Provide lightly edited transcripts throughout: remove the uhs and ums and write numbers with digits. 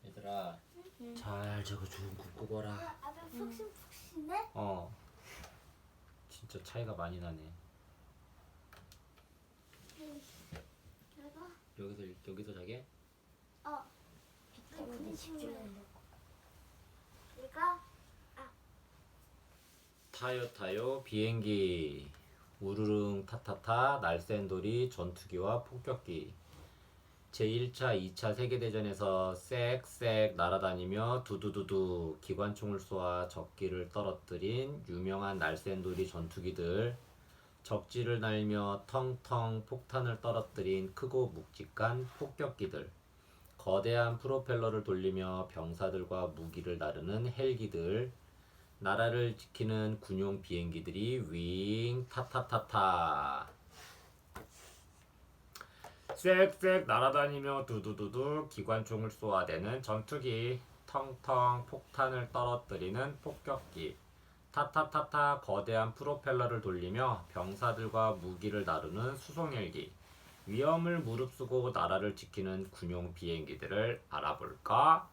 얘들아 응. 잘 저거 좀 굽고 보라. 아빠 푹신푹신해? 진짜 차이가 많이 나네. 내가 여기서 자게? 비타민 집중해. 내가 타요 비행기 우르릉 타타타 날쌘돌이 전투기와 폭격기. 제1차 2차 세계대전에서 쌕쌕 날아다니며 두두두두 기관총을 쏘아 적기를 떨어뜨린 유명한 날쌘돌이 전투기들, 적지를 날며 텅텅 폭탄을 떨어뜨린 크고 묵직한 폭격기들, 거대한 프로펠러를 돌리며 병사들과 무기를 나르는 헬기들, 나라를 지키는 군용 비행기들이 윙 타타타타 쌕쌕 날아다니며 두두두두 기관총을 쏘아대는 전투기, 텅텅 폭탄을 떨어뜨리는 폭격기, 타타타타 거대한 프로펠러를 돌리며 병사들과 무기를 다루는 수송헬기, 위험을 무릅쓰고 나라를 지키는 군용 비행기들을 알아볼까?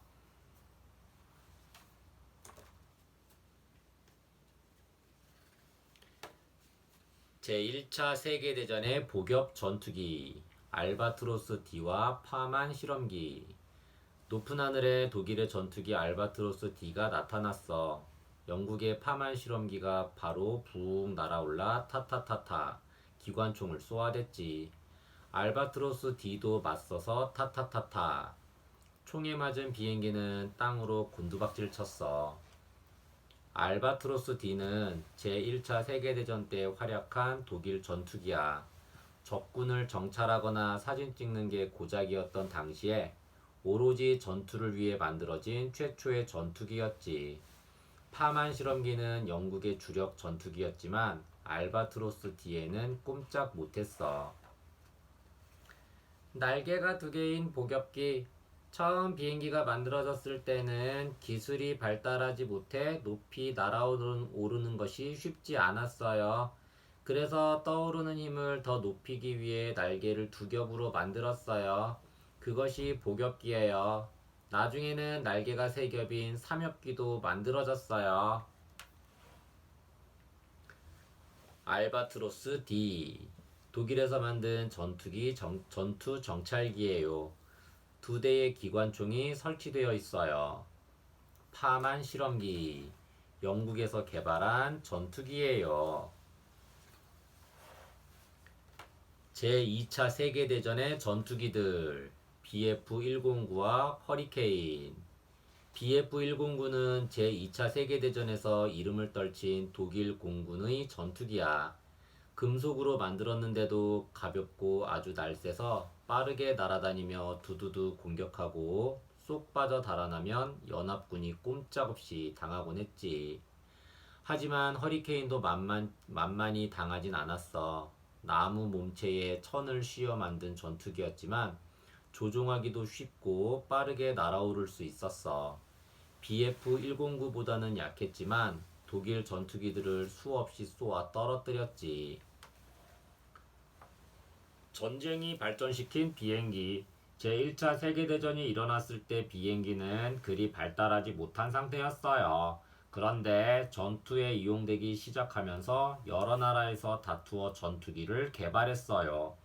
제1차 세계대전의 복엽 전투기 알바트로스 D와 파만 실험기. 높은 하늘에 독일의 전투기 알바트로스 D가 나타났어. 영국의 파만 실험기가 바로 붕 날아올라 타타타타 기관총을 쏘아댔지. 알바트로스 D도 맞서서 타타타타. 총에 맞은 비행기는 땅으로 곤두박질 쳤어. 알바트로스 D는 제1차 세계대전 때 활약한 독일 전투기야. 적군을 정찰하거나 사진 찍는 게 고작이었던 당시에 오로지 전투를 위해 만들어진 최초의 전투기였지. 파만 실험기는 영국의 주력 전투기였지만 알바트로스 D에는 꼼짝 못했어. 날개가 두 개인 복엽기. 처음 비행기가 만들어졌을 때는 기술이 발달하지 못해 높이 날아오르는 것이 쉽지 않았어요. 그래서 떠오르는 힘을 더 높이기 위해 날개를 두 겹으로 만들었어요. 그것이 복엽기예요. 나중에는 날개가 세 겹인 삼엽기도 만들어졌어요. 알바트로스 D. 독일에서 만든 전투기 전투 정찰기예요. 두 대의 기관총이 설치되어 있어요. 파만 실험기. 영국에서 개발한 전투기예요. 제2차 세계대전의 전투기들 BF-109와 허리케인. BF-109는 제2차 세계대전에서 이름을 떨친 독일 공군의 전투기야. 금속으로 만들었는데도 가볍고 아주 날쌔서 빠르게 날아다니며 두두두 공격하고 쏙 빠져 달아나면 연합군이 꼼짝없이 당하곤 했지. 하지만 허리케인도 만만히 당하진 않았어. 나무 몸체에 천을 씌워 만든 전투기였지만 조종하기도 쉽고 빠르게 날아오를 수 있었어. BF-109보다는 약했지만 독일 전투기들을 수없이 쏘아 떨어뜨렸지. 전쟁이 발전시킨 비행기. 제1차 세계대전이 일어났을 때 비행기는 그리 발달하지 못한 상태였어요. 그런데 전투에 이용되기 시작하면서 여러 나라에서 다투어 전투기를 개발했어요.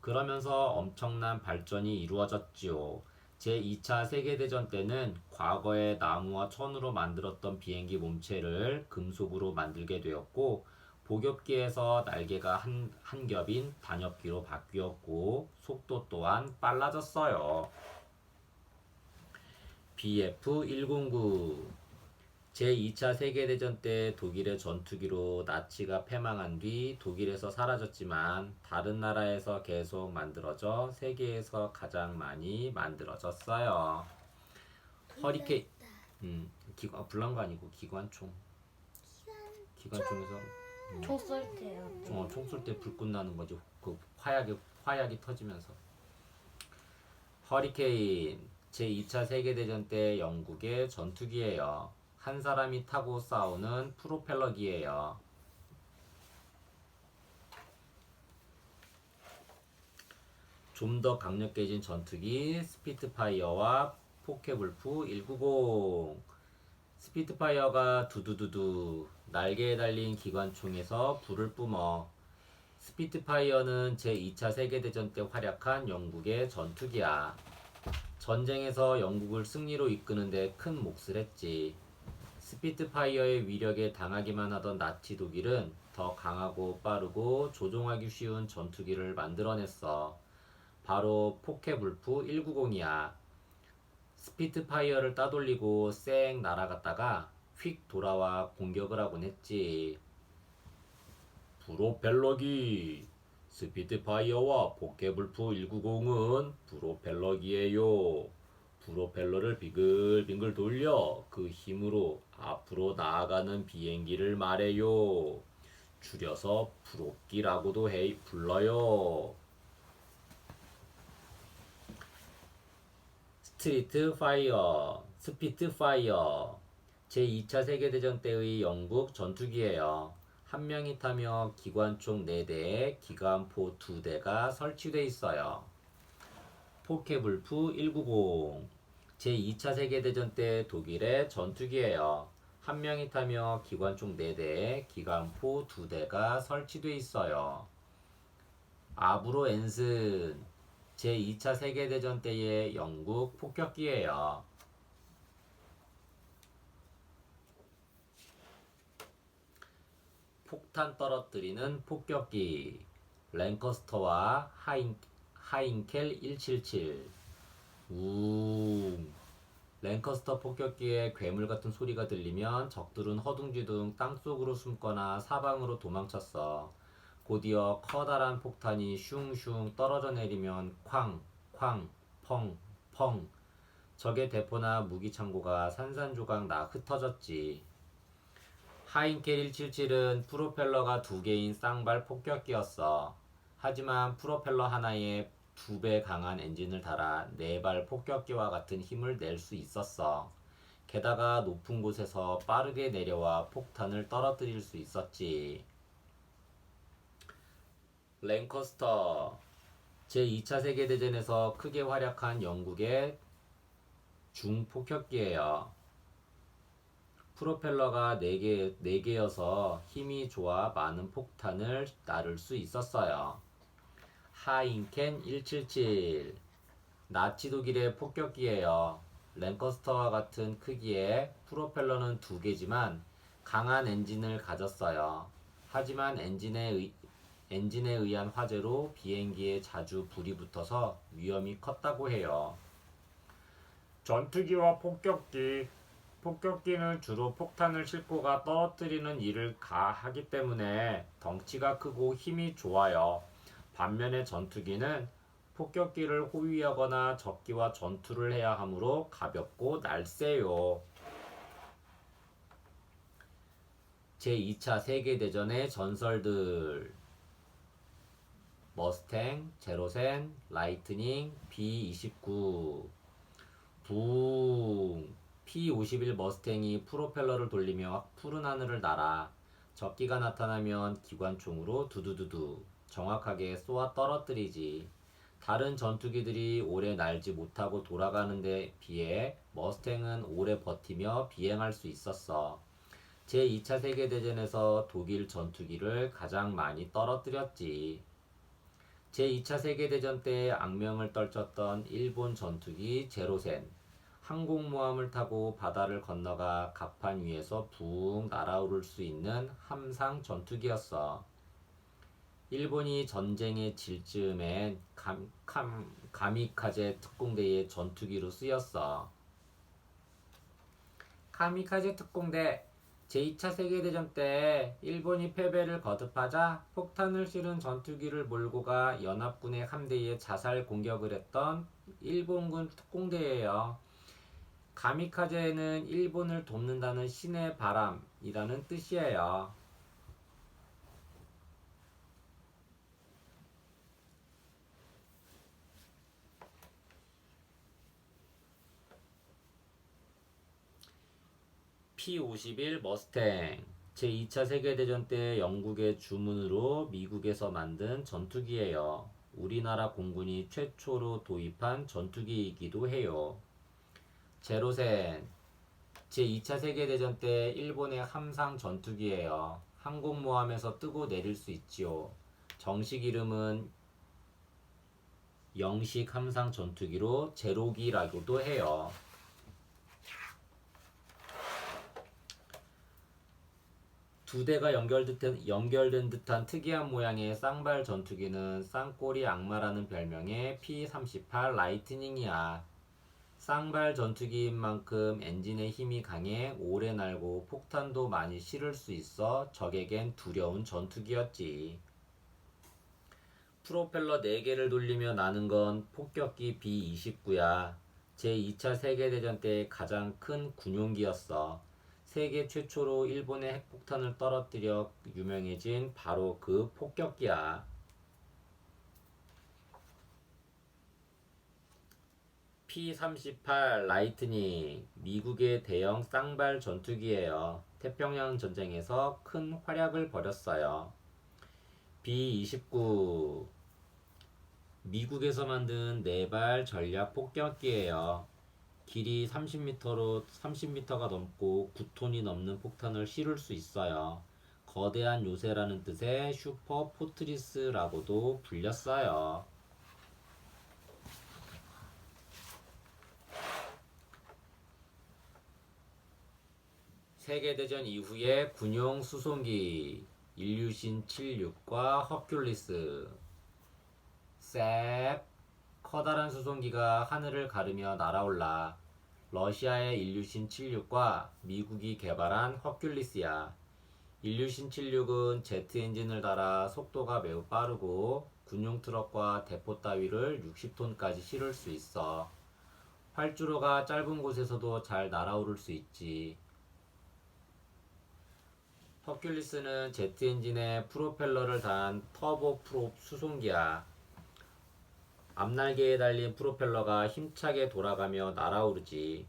그러면서 엄청난 발전이 이루어졌지요. 제2차 세계대전 때는 과거에 나무와 천으로 만들었던 비행기 몸체를 금속으로 만들게 되었고, 복엽기에서 날개가 한 겹인 단엽기로 바뀌었고, 속도 또한 빨라졌어요. BF-109. 제2차 세계대전 때 독일의 전투기로 나치가 패망한 뒤 독일에서 사라졌지만 다른 나라에서 계속 만들어져 세계에서 가장 많이 만들어졌어요. 허리케인, 불난 거 아니고 기관총. 기관총에서 총 쏠 때요. 총 쏠 때 불꽃 나는 거지. 그 화약이 터지면서. 허리케인. 제2차 세계대전 때 영국의 전투기예요. 한 사람이 타고 싸우는 프로펠러기예요. 좀 더 강력해진 전투기 스피트파이어와 포켓울프 190. 스피트파이어가 두두두두 날개에 달린 기관총에서 불을 뿜어. 스피트파이어는 제2차 세계대전 때 활약한 영국의 전투기야. 전쟁에서 영국을 승리로 이끄는데 큰 몫을 했지. 스피트파이어의 위력에 당하기만 하던 나치 독일은 더 강하고 빠르고 조종하기 쉬운 전투기를 만들어냈어. 바로 포켓울프 190이야. 스피트파이어를 따돌리고 쌩 날아갔다가 휙 돌아와 공격을 하곤 했지. 프로펠러기. 스피트파이어와 포켓울프 190은 프로펠러기예요. 프로펠러를 빙글빙글 돌려 그 힘으로 앞으로 나아가는 비행기를 말해요. 줄여서 프로끼라고도 불러요. 스트리트 파이어, 스피트 파이어. 제2차 세계대전 때의 영국 전투기예요. 한 명이 타며 기관총 4대에 기관포 2대가 설치되어 있어요. 포켓울프 190. 제2차 세계대전 때 독일의 전투기예요. 한 명이 타며 기관총 4대에 기관포 2대가 설치되어 있어요. 아브로 엔슨. 제2차 세계대전 때의 영국 폭격기예요. 폭탄 떨어뜨리는 폭격기. 랭커스터와 하인켈 177. 웅. 랭커스터 폭격기에 괴물 같은 소리가 들리면 적들은 허둥지둥 땅속으로 숨거나 사방으로 도망쳤어. 곧이어 커다란 폭탄이 슝슝 떨어져 내리면 쾅, 쾅, 펑, 펑. 적의 대포나 무기 창고가 산산조각 나 흩어졌지. 하인켈 177은 프로펠러가 2개인 쌍발 폭격기였어. 하지만 프로펠러 하나에 2배 강한 엔진을 달아 4발 폭격기와 같은 힘을 낼 수 있었어. 게다가 높은 곳에서 빠르게 내려와 폭탄을 떨어뜨릴 수 있었지. 랭커스터. 제2차 세계대전에서 크게 활약한 영국의 중폭격기예요. 프로펠러가 4개여서 힘이 좋아 많은 폭탄을 나를 수 있었어요. 하인켄 177. 나치 독일의 폭격기예요. 랭커스터와 같은 크기에 프로펠러는 2개지만 강한 엔진을 가졌어요. 하지만 엔진에 의한 화재로 비행기에 자주 불이 붙어서 위험이 컸다고 해요. 전투기와 폭격기. 폭격기는 주로 폭탄을 싣고가 떨어뜨리는 일을 하기 때문에 덩치가 크고 힘이 좋아요. 반면에 전투기는 폭격기를 호위하거나 적기와 전투를 해야 하므로 가볍고 날쌔요. 제2차 세계대전의 전설들. 머스탱, 제로센, 라이트닝, B-29. 붕. P-51 머스탱이 프로펠러를 돌리며 푸른 하늘을 날아 적기가 나타나면 기관총으로 두두두두 정확하게 쏘아 떨어뜨리지. 다른 전투기들이 오래 날지 못하고 돌아가는 데 비해 머스탱은 오래 버티며 비행할 수 있었어. 제2차 세계대전에서 독일 전투기를 가장 많이 떨어뜨렸지. 제2차 세계대전 때 악명을 떨쳤던 일본 전투기 제로센. 항공모함을 타고 바다를 건너가 갑판 위에서 붕 날아오를 수 있는 함상 전투기였어. 일본이 전쟁에 질 즈음엔 가미카제 특공대의 전투기로 쓰였어. 가미카제 특공대. 제2차 세계대전 때 일본이 패배를 거듭하자 폭탄을 실은 전투기를 몰고 가 연합군의 함대에 자살 공격을 했던 일본군 특공대예요. 가미카제는 일본을 돕는다는 신의 바람이라는 뜻이에요. P-51 머스탱. 제2차 세계대전 때 영국의 주문으로 미국에서 만든 전투기예요. 우리나라 공군이 최초로 도입한 전투기이기도 해요. 제로센 제2차 세계대전 때 일본의 함상 전투기예요. 항공모함에서 뜨고 내릴 수 있지요. 정식 이름은 영식 함상 전투기로 제로기라고도 해요. 두 대가 연결된 듯한 특이한 모양의 쌍발 전투기는 쌍꼬리 악마라는 별명의 P-38 라이트닝이야. 쌍발 전투기인 만큼 엔진의 힘이 강해 오래 날고 폭탄도 많이 실을 수 있어 적에겐 두려운 전투기였지. 프로펠러 4개를 돌리며 나는 건 폭격기 B-29야. 제2차 세계대전 때 가장 큰 군용기였어. 세계 최초로 일본의 핵폭탄을 떨어뜨려 유명해진 바로 그 폭격기야. P-38 라이트닝, 미국의 대형 쌍발 전투기예요. 태평양 전쟁에서 큰 활약을 벌였어요. B-29, 미국에서 만든 4발 전략 폭격기예요. 길이 30m가 넘고 9톤이 넘는 폭탄을 실을 수 있어요. 거대한 요새라는 뜻의 슈퍼 포트리스라고도 불렸어요. 세계대전 이후의 군용 수송기 일류신 76과 허큘리스. 셉 커다란 수송기가 하늘을 가르며 날아올라. 러시아의 일류신 76과 미국이 개발한 허큘리스야. 일류신 76은 제트 엔진을 달아 속도가 매우 빠르고 군용 트럭과 대포 따위를 60톤까지 실을 수 있어. 활주로가 짧은 곳에서도 잘 날아오를 수 있지. 허큘리스는 제트 엔진에 프로펠러를 단 터보 프롭 수송기야. 앞날개에 달린 프로펠러가 힘차게 돌아가며 날아오르지.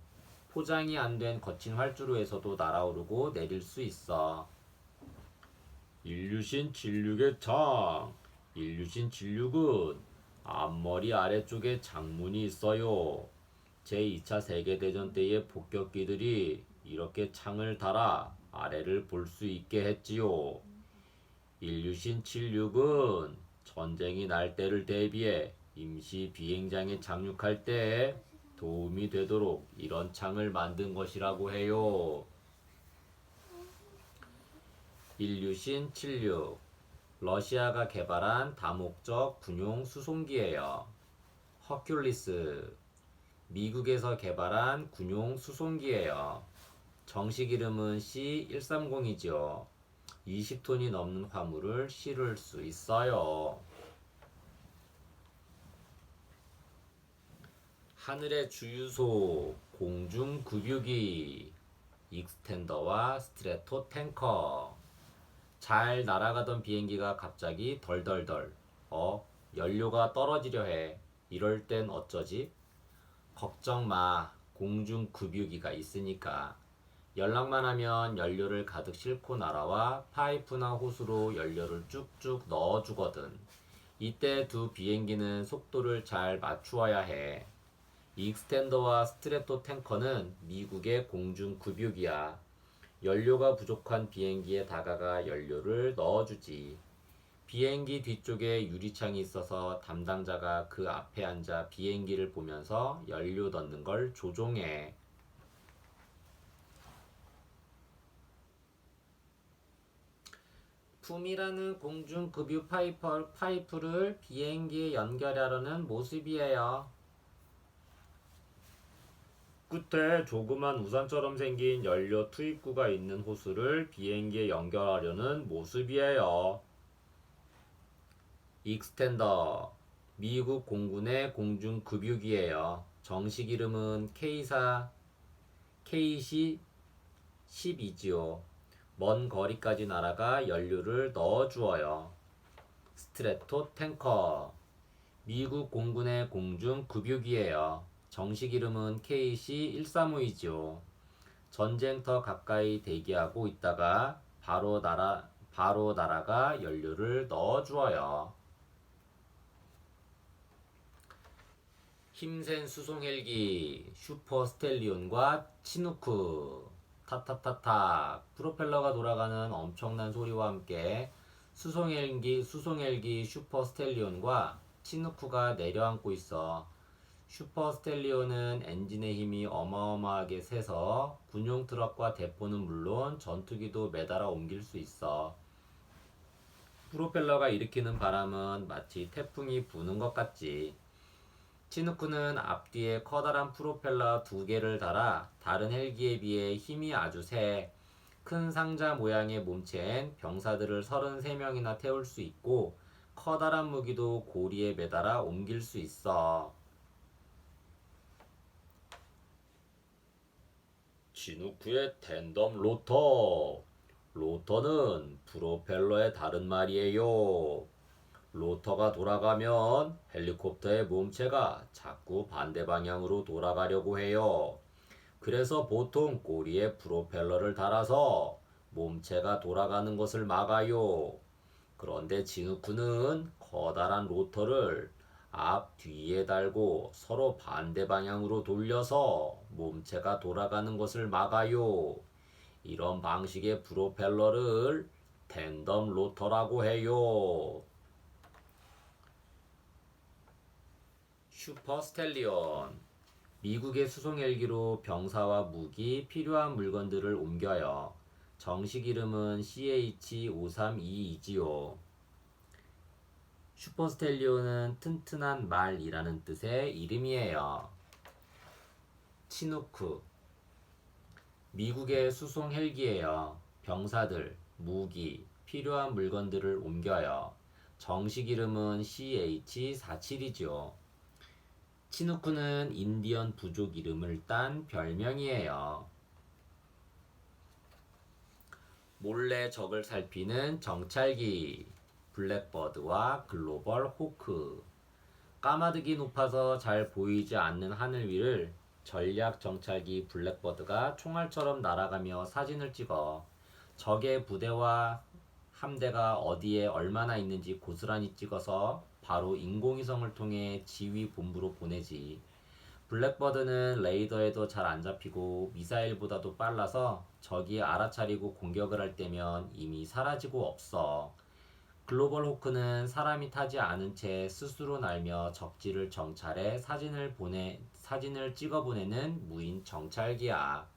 포장이 안 된 거친 활주로에서도 날아오르고 내릴 수 있어. 일류신 76의 장. 일류신 76은 앞머리 아래쪽에 장문이 있어요. 제2차 세계대전 때의 폭격기들이 이렇게 창을 달아 아래를 볼 수 있게 했지요. 일류신 76은 전쟁이 날 때를 대비해 임시 비행장에 착륙할 때 도움이 되도록 이런 창을 만든 것이라고 해요. 일류신 76, 러시아가 개발한 다목적 군용 수송기예요. 허큘리스, 미국에서 개발한 군용 수송기예요. 정식 이름은 C-130이죠. 20톤이 넘는 화물을 실을 수 있어요. 하늘의 주유소, 공중급유기, 익스텐더와 스트레토 탱커. 잘 날아가던 비행기가 갑자기 덜덜덜. 연료가 떨어지려 해. 이럴 땐 어쩌지? 걱정 마. 공중급유기가 있으니까. 연락만 하면 연료를 가득 싣고 날아와 파이프나 호스로 연료를 쭉쭉 넣어주거든. 이때 두 비행기는 속도를 잘 맞추어야 해. 익스텐더와 스트레토 탱커는 미국의 공중급유기야. 연료가 부족한 비행기에 다가가 연료를 넣어주지. 비행기 뒤쪽에 유리창이 있어서 담당자가 그 앞에 앉아 비행기를 보면서 연료 넣는 걸 조종해. 품이라는 공중급유 파이프를 비행기에 연결하려는 모습이에요. 끝에 조그만 우산처럼 생긴 연료 투입구가 있는 호스를 비행기에 연결하려는 모습이에요. 익스텐더, 미국 공군의 공중급유기예요. 정식 이름은 KC-10이지요. 먼 거리까지 날아가 연료를 넣어주어요. 스트레토 탱커, 미국 공군의 공중급유기예요. 정식 이름은 KC-135이죠. 전쟁터 가까이 대기하고 있다가 바로 날아가 연료를 넣어주어요. 힘센 수송 헬기 슈퍼 스텔리온과 치누크 타타타타 프로펠러가 돌아가는 엄청난 소리와 함께 수송 헬기 슈퍼 스텔리온과 치누크가 내려앉고 있어. 슈퍼 스텔리온은 엔진의 힘이 어마어마하게 세서 군용 트럭과 대포는 물론 전투기도 매달아 옮길 수 있어. 프로펠러가 일으키는 바람은 마치 태풍이 부는 것 같지. 치누크는 앞뒤에 커다란 프로펠러 두 개를 달아 다른 헬기에 비해 힘이 아주 세. 큰 상자 모양의 몸체엔 병사들을 33명이나 태울 수 있고 커다란 무기도 고리에 매달아 옮길 수 있어. 치누크의 텐덤 로터. 로터는 프로펠러의 다른 말이에요. 로터가 돌아가면 헬리콥터의 몸체가 자꾸 반대 방향으로 돌아가려고 해요. 그래서 보통 꼬리에 프로펠러를 달아서 몸체가 돌아가는 것을 막아요. 그런데 지누크는 커다란 로터를 앞 뒤에 달고 서로 반대 방향으로 돌려서 몸체가 돌아가는 것을 막아요. 이런 방식의 프로펠러를 텐덤 로터라고 해요. 슈퍼 스텔리온. 미국의 수송 헬기로 병사와 무기, 필요한 물건들을 옮겨요. 정식 이름은 CH-532이지요. 슈퍼 스텔리온은 튼튼한 말이라는 뜻의 이름이에요. 치누크. 미국의 수송 헬기예요. 병사들, 무기, 필요한 물건들을 옮겨요. 정식 이름은 CH-47이죠. 치누크는 인디언 부족 이름을 딴 별명이에요. 몰래 적을 살피는 정찰기 블랙버드와 글로벌 호크. 까마득이 높아서 잘 보이지 않는 하늘 위를 전략 정찰기 블랙버드가 총알처럼 날아가며 사진을 찍어 적의 부대와 함대가 어디에 얼마나 있는지 고스란히 찍어서 바로 인공위성을 통해 지휘 본부로 보내지. 블랙버드는 레이더에도 잘 안 잡히고 미사일보다도 빨라서 적이 알아차리고 공격을 할 때면 이미 사라지고 없어. 글로벌 호크는 사람이 타지 않은 채 스스로 날며 적지를 정찰해 사진을 찍어 보내는 무인 정찰기야.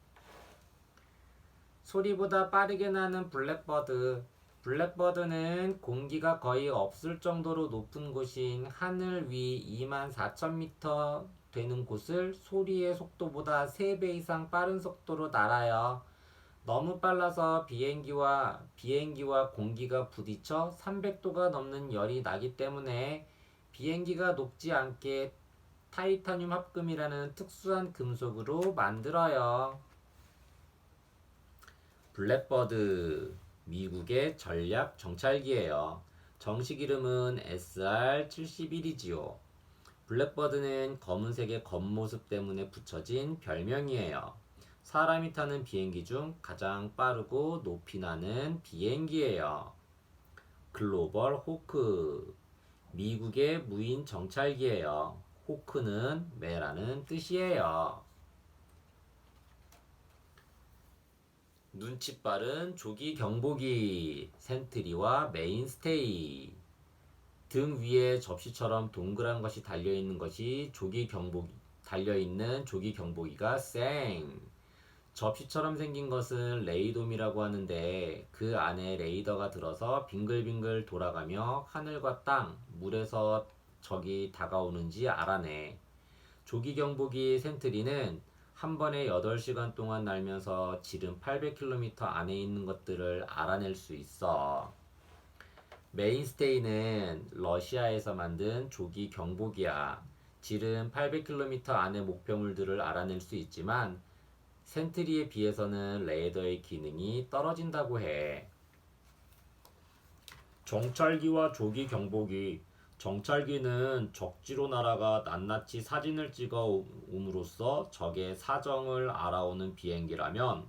소리보다 빠르게 나는 블랙버드. 블랙버드는 공기가 거의 없을 정도로 높은 곳인 하늘 위 24,000m 되는 곳을 소리의 속도보다 3배 이상 빠른 속도로 날아요. 너무 빨라서 비행기와 공기가 부딪혀 300도가 넘는 열이 나기 때문에 비행기가 녹지 않게 타이타늄 합금이라는 특수한 금속으로 만들어요. 블랙버드. 미국의 전략 정찰기예요. 정식 이름은 SR-71이지요. 블랙버드는 검은색의 겉모습 때문에 붙여진 별명이에요. 사람이 타는 비행기 중 가장 빠르고 높이 나는 비행기예요. 글로벌 호크. 미국의 무인 정찰기예요. 호크는 매라는 뜻이에요. 눈치 빠른 조기 경보기 센트리와 메인스테이. 등 위에 접시처럼 동그란 것이 달려있는 조기 경보기가 쌩. 접시처럼 생긴 것은 레이돔이라고 하는데 그 안에 레이더가 들어서 빙글빙글 돌아가며 하늘과 땅, 물에서 적이 다가오는지 알아내. 조기 경보기 센트리는 한 번에 8시간 동안 날면서 지름 800km 안에 있는 것들을 알아낼 수 있어. 메인스테이는 러시아에서 만든 조기 경보기야. 지름 800km 안의 목표물들을 알아낼 수 있지만 센트리에 비해서는 레이더의 기능이 떨어진다고 해. 정찰기와 조기 경보기. 정찰기는 적지로 날아가 낱낱이 사진을 찍어 옴으로써 적의 사정을 알아오는 비행기라면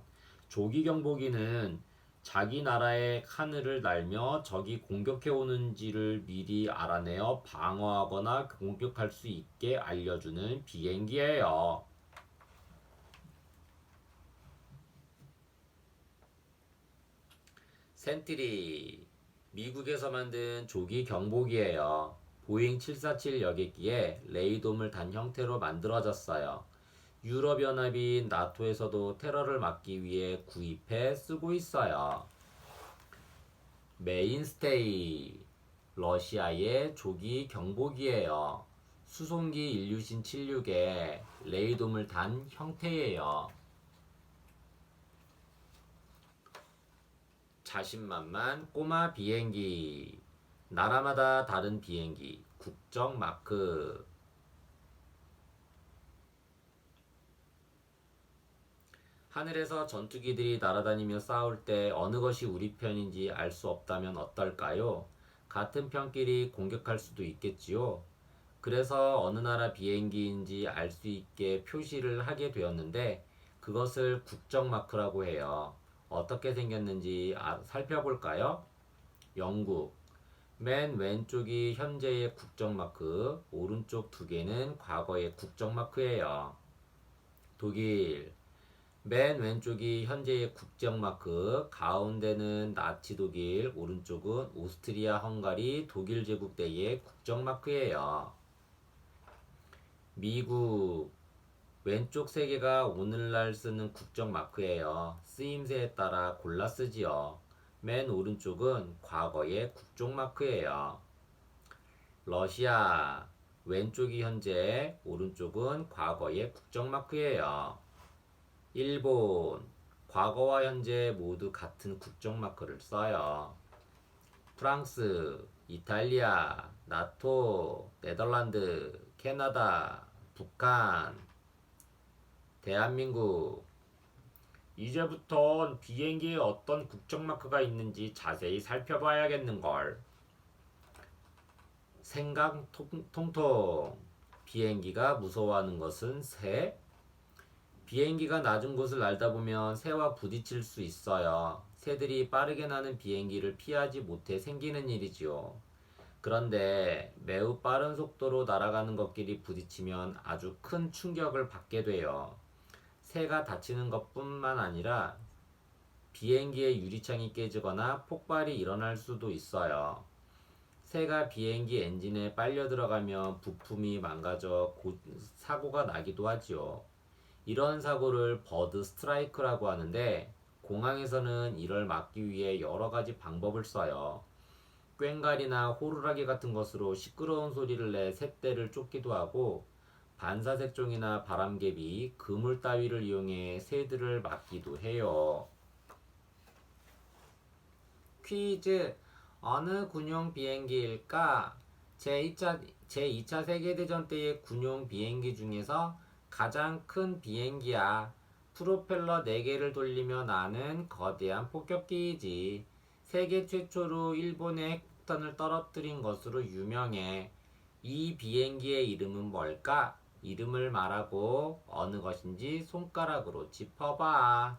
조기 경보기는 자기 나라의 하늘을 날며 적이 공격해 오는지를 미리 알아내어 방어하거나 공격할 수 있게 알려주는 비행기예요. 센트리, 미국에서 만든 조기 경보기예요. 보잉 747 여객기에 레이돔을 단 형태로 만들어졌어요. 유럽연합이 나토에서도 테러를 막기 위해 구입해 쓰고 있어요. 메인스테이, 러시아의 조기 경보기예요. 수송기 일류신 76에 레이돔을 단 형태예요. 자신만만 꼬마 비행기, 나라마다 다른 비행기, 국적 마크. 하늘에서 전투기들이 날아다니며 싸울 때 어느 것이 우리 편인지 알 수 없다면 어떨까요? 같은 편끼리 공격할 수도 있겠지요. 그래서 어느 나라 비행기인지 알 수 있게 표시를 하게 되었는데 그것을 국적 마크라고 해요. 어떻게 생겼는지 살펴볼까요? 영국. 맨 왼쪽이 현재의 국적 마크, 오른쪽 두 개는 과거의 국적 마크예요. 독일. 맨 왼쪽이 현재의 국적 마크, 가운데는 나치 독일, 오른쪽은 오스트리아 헝가리 독일 제국 때의 국적 마크예요. 미국. 왼쪽 세 개가 오늘날 쓰는 국적 마크예요. 쓰임새에 따라 골라 쓰지요. 맨 오른쪽은 과거의 국적 마크예요. 러시아. 왼쪽이 현재, 오른쪽은 과거의 국적 마크예요. 일본. 과거와 현재 모두 같은 국적 마크를 써요. 프랑스, 이탈리아, 나토, 네덜란드, 캐나다, 북한, 대한민국. 이제부턴 비행기에 어떤 국적 마크가 있는지 자세히 살펴봐야겠는걸. 생각 통통. 비행기가 무서워하는 것은 새? 비행기가 낮은 곳을 날다 보면 새와 부딪힐 수 있어요. 새들이 빠르게 나는 비행기를 피하지 못해 생기는 일이지요. 그런데 매우 빠른 속도로 날아가는 것끼리 부딪히면 아주 큰 충격을 받게 돼요. 새가 다치는 것뿐만 아니라 비행기의 유리창이 깨지거나 폭발이 일어날 수도 있어요. 새가 비행기 엔진에 빨려 들어가면 부품이 망가져 사고가 나기도 하지요. 이런 사고를 버드 스트라이크라고 하는데 공항에서는 이를 막기 위해 여러 가지 방법을 써요. 꽹과리나 호루라기 같은 것으로 시끄러운 소리를 내 새떼를 쫓기도 하고 반사색종이나 바람개비, 그물 따위를 이용해 새들을 막기도 해요. 퀴즈. 어느 군용 비행기일까? 제2차 세계대전 때의 군용 비행기 중에서 가장 큰 비행기야. 프로펠러 4개를 돌리며 나는 거대한 폭격기이지. 세계 최초로 일본의 핵폭탄을 떨어뜨린 것으로 유명해. 이 비행기의 이름은 뭘까? 이름을 말하고 어느 것인지 손가락으로 짚어봐.